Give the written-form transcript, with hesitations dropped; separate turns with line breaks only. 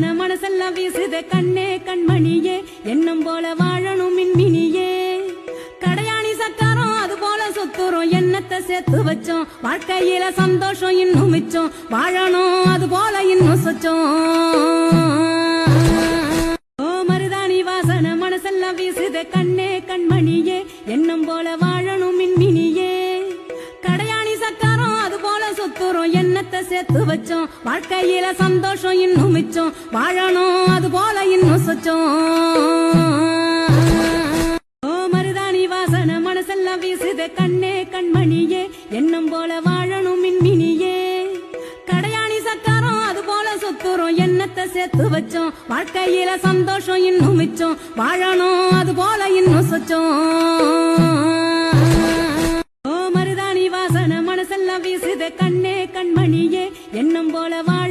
வாசனை மனசெல்லாம் வீசுதே கண்ணே கண்மணியே எண்ணம் போல வாழணும் மின்மினியே கடையாணி சக்காரம் அது போல சுத்துறோம் எண்ணத்தை சேர்த்து வச்சோம் வாழ்க்கையில சந்தோஷம் இன்னும் மிச்சம் வாழணும் அது போல இன்னும் சொச்சோம் ஓ மருதாணி வாசனை மனசெல்லாம் வீசுதே கண்ணே கண்மணியே எண்ணம் போல வாழணும் மின்மினியே கடையாணி சக்காரம் அது போல சுத்துறோம் எண்ணத்தை சேர்த்து வச்சோம் வாழ்க்கையில சந்தோஷம் இன்னும் மிச்சம் வாழணும் அது போல இன்னும் சொச்சோம் ஓ மருதாணி வாசனை மனசெல்லாம் வீசுதே கண்ணே கண்மணியே எண்ணம் போல வாழணும் மின்மினியே கடையாணி சக்காரம் அது போல சுத்துறோம் எண்ணத்தை சேர்த்து வச்சோம் வாழ்க்கையில சந்தோஷம் இன்னும் மிச்சம் வாழணும் அது போல இன்னும் சொச்சோம் ஓ மருதாணி வாசனை மனசெல்லாம் வீசுதே கண்ணே கண்மணியே எண்ணம் போல வாழ